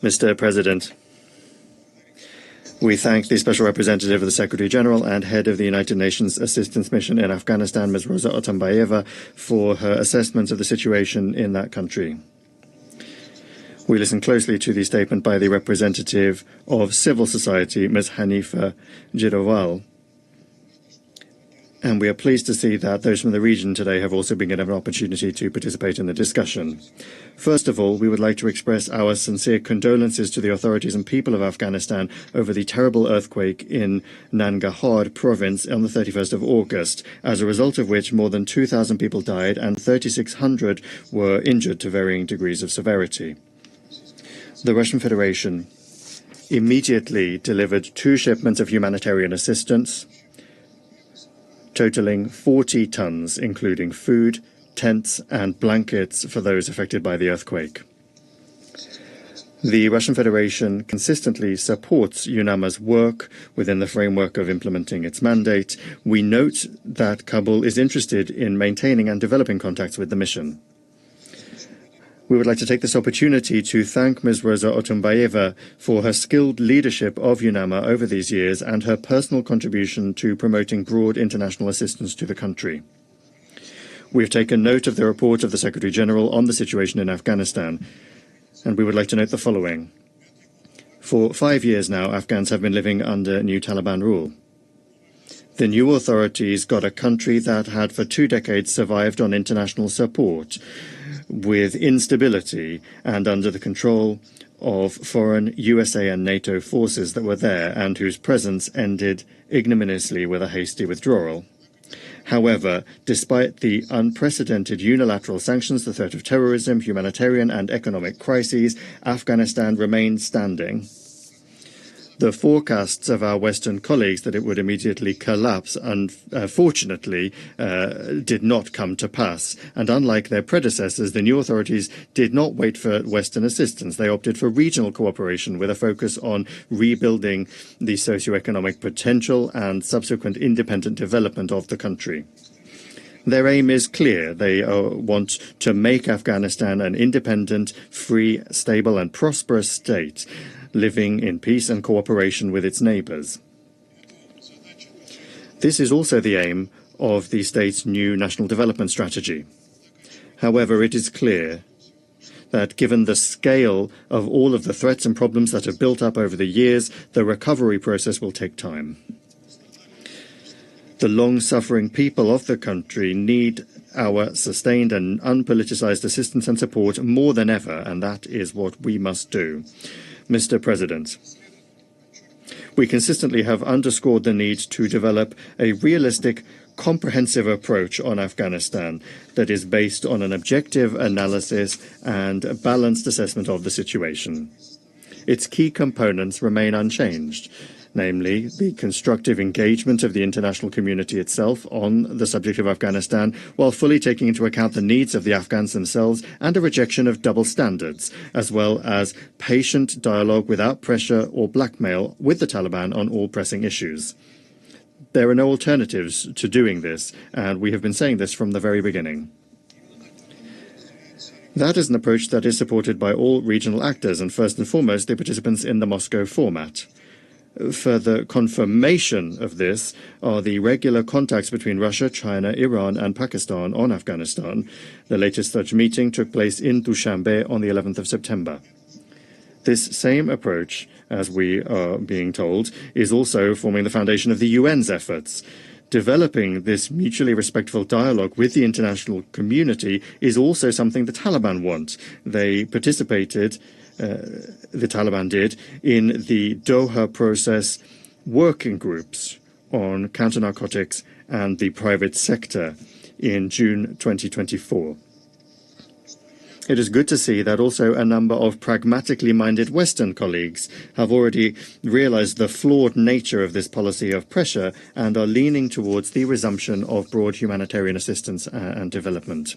Mr. President, we thank the Special Representative of the Secretary General and Head of the United Nations Assistance Mission in Afghanistan, Ms. Rosa Otunbayeva, for her assessment of the situation in that country. We listen closely to the statement by the representative of civil society, Ms. Hanifa Jidowal, and we are pleased to see that those from the region today have also been given an opportunity to participate in the discussion. First of all, we would like to express our sincere condolences to the authorities and people of Afghanistan over the terrible earthquake in Nangarhar province on the 31st of August, as a result of which more than 2,000 people died and 3,600 were injured to varying degrees of severity. The Russian Federation immediately delivered 2 shipments of humanitarian assistance, totaling 40 tons, including food, tents, and blankets for those affected by the earthquake. The Russian Federation consistently supports UNAMA's work within the framework of implementing its mandate. We note that Kabul is interested in maintaining and developing contacts with the mission. We would like to take this opportunity to thank Ms. Rosa Otunbayeva for her skilled leadership of UNAMA over these years and her personal contribution to promoting broad international assistance to the country. We have taken note of the report of the Secretary General on the situation in Afghanistan, and we would like to note the following. For 5 years now, Afghans have been living under new Taliban rule. The new authorities got a country that had for 2 decades survived on international support, with instability and under the control of foreign USA and NATO forces that were there and whose presence ended ignominiously with a hasty withdrawal. However, despite the unprecedented unilateral sanctions, the threat of terrorism, humanitarian and economic crises, Afghanistan remained standing. The forecasts of our Western colleagues that it would immediately collapse, unfortunately, did not come to pass. And unlike their predecessors, the new authorities did not wait for Western assistance. They opted for regional cooperation with a focus on rebuilding the socioeconomic potential and subsequent independent development of the country. Their aim is clear. They want to make Afghanistan an independent, free, stable and prosperous state, living in peace and cooperation with its neighbors. This is also the aim of the state's new national development strategy. However, it is clear that given the scale of all of the threats and problems that have built up over the years, the recovery process will take time. The long-suffering people of the country need our sustained and unpoliticized assistance and support more than ever, and that is what we must do. Mr. President, we consistently have underscored the need to develop a realistic, comprehensive approach on Afghanistan that is based on an objective analysis and a balanced assessment of the situation. Its key components remain unchanged, namely the constructive engagement of the international community itself on the subject of Afghanistan, while fully taking into account the needs of the Afghans themselves, and a rejection of double standards, as well as patient dialogue without pressure or blackmail with the Taliban on all pressing issues. There are no alternatives to doing this, and we have been saying this from the very beginning. That is an approach that is supported by all regional actors, and first and foremost the participants in the Moscow format. Further confirmation of this are the regular contacts between Russia, China, Iran and Pakistan on Afghanistan. The latest such meeting took place in Dushanbe on the 11th of September. This same approach, as we are being told, is also forming the foundation of the UN's efforts. Developing this mutually respectful dialogue with the international community is also something the Taliban want. They participated the Taliban did, in the Doha process working groups on counter-narcotics and the private sector in June 2024. It is good to see that also a number of pragmatically minded Western colleagues have already realized the flawed nature of this policy of pressure and are leaning towards the resumption of broad humanitarian assistance and development.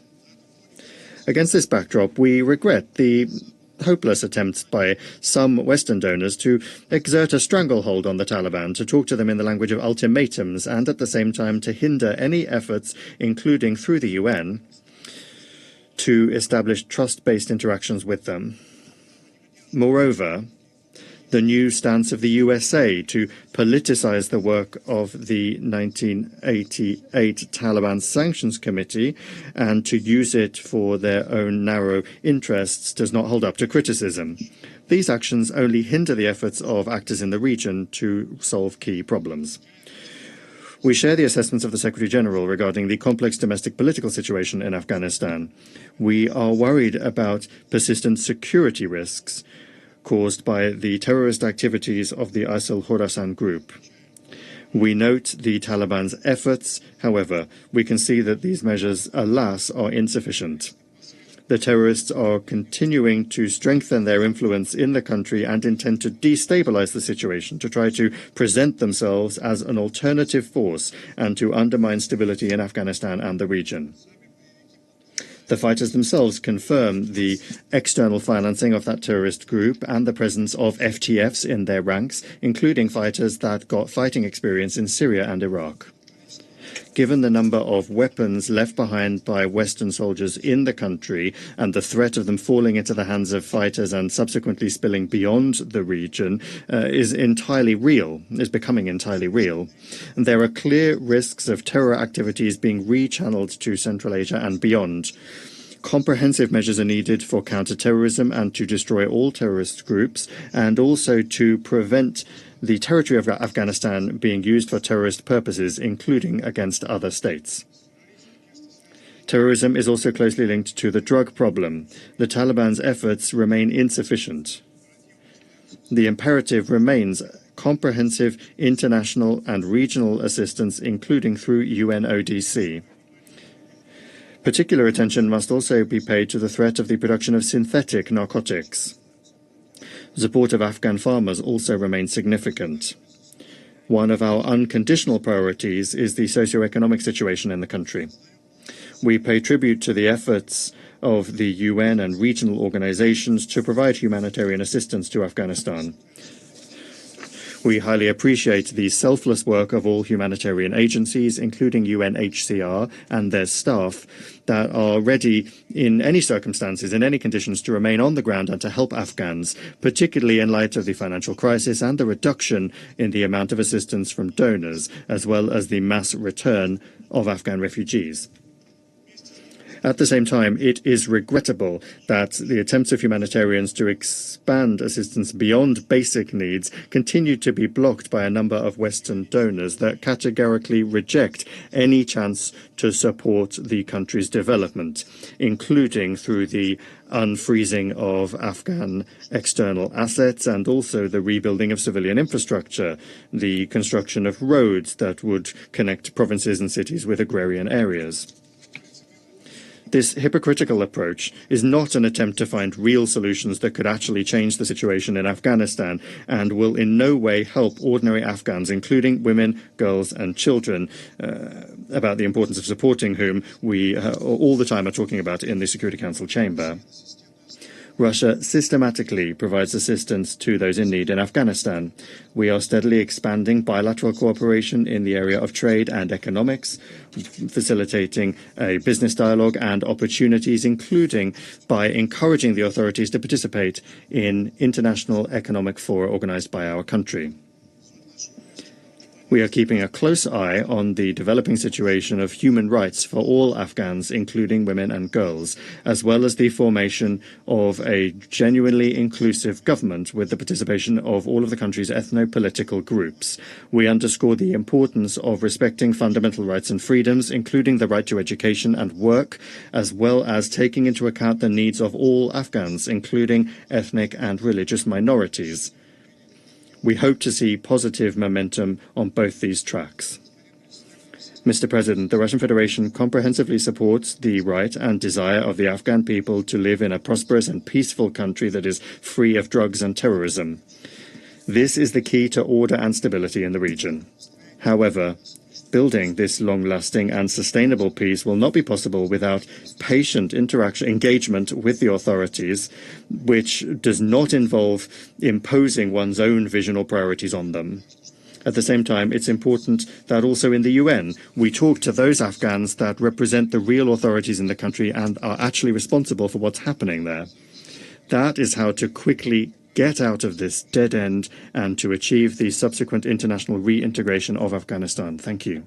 Against this backdrop, we regret the hopeless attempts by some Western donors to exert a stranglehold on the Taliban, to talk to them in the language of ultimatums, and at the same time to hinder any efforts, including through the UN, to establish trust-based interactions with them. Moreover, the new stance of the USA to politicize the work of the 1988 Taliban Sanctions Committee and to use it for their own narrow interests does not hold up to criticism. These actions only hinder the efforts of actors in the region to solve key problems. We share the assessments of the Secretary-General regarding the complex domestic political situation in Afghanistan. We are worried about persistent security risks caused by the terrorist activities of the ISIS-Khorasan group. We note the Taliban's efforts. However, we can see that these measures, alas, are insufficient. The terrorists are continuing to strengthen their influence in the country and intend to destabilize the situation, to try to present themselves as an alternative force and to undermine stability in Afghanistan and the region. The fighters themselves confirm the external financing of that terrorist group and the presence of FTFs in their ranks, including fighters that got fighting experience in Syria and Iraq. Given the number of weapons left behind by Western soldiers in the country and the threat of them falling into the hands of fighters and subsequently spilling beyond the region is becoming entirely real. And there are clear risks of terror activities being rechanneled to Central Asia and beyond. Comprehensive measures are needed for counterterrorism and to destroy all terrorist groups, and also to prevent the territory of Afghanistan being used for terrorist purposes, including against other states. Terrorism is also closely linked to the drug problem. The Taliban's efforts remain insufficient. The imperative remains comprehensive international and regional assistance, including through UNODC. Particular attention must also be paid to the threat of the production of synthetic narcotics. Support of Afghan farmers also remains significant. One of our unconditional priorities is the socio-economic situation in the country. We pay tribute to the efforts of the UN and regional organizations to provide humanitarian assistance to Afghanistan. We highly appreciate the selfless work of all humanitarian agencies, including UNHCR and their staff, that are ready in any circumstances, in any conditions, to remain on the ground and to help Afghans, particularly in light of the financial crisis and the reduction in the amount of assistance from donors, as well as the mass return of Afghan refugees. At the same time, it is regrettable that the attempts of humanitarians to expand assistance beyond basic needs continue to be blocked by a number of Western donors that categorically reject any chance to support the country's development, including through the unfreezing of Afghan external assets and also the rebuilding of civilian infrastructure, the construction of roads that would connect provinces and cities with agrarian areas. This hypocritical approach is not an attempt to find real solutions that could actually change the situation in Afghanistan and will in no way help ordinary Afghans, including women, girls and children, about the importance of supporting whom we all the time are talking about in the Security Council chamber. Russia systematically provides assistance to those in need in Afghanistan. We are steadily expanding bilateral cooperation in the area of trade and economics, facilitating a business dialogue and opportunities, including by encouraging the authorities to participate in international economic fora organized by our country. We are keeping a close eye on the developing situation of human rights for all Afghans, including women and girls, as well as the formation of a genuinely inclusive government with the participation of all of the country's ethno-political groups. We underscore the importance of respecting fundamental rights and freedoms, including the right to education and work, as well as taking into account the needs of all Afghans, including ethnic and religious minorities. We hope to see positive momentum on both these tracks. Mr. President, the Russian Federation comprehensively supports the right and desire of the Afghan people to live in a prosperous and peaceful country that is free of drugs and terrorism. This is the key to order and stability in the region. However, building this long-lasting and sustainable peace will not be possible without patient engagement with the authorities, which does not involve imposing one's own vision or priorities on them. At the same time, it's important that also in the UN, we talk to those Afghans that represent the real authorities in the country and are actually responsible for what's happening there. That is how to quickly get out of this dead end and to achieve the subsequent international reintegration of Afghanistan. Thank you.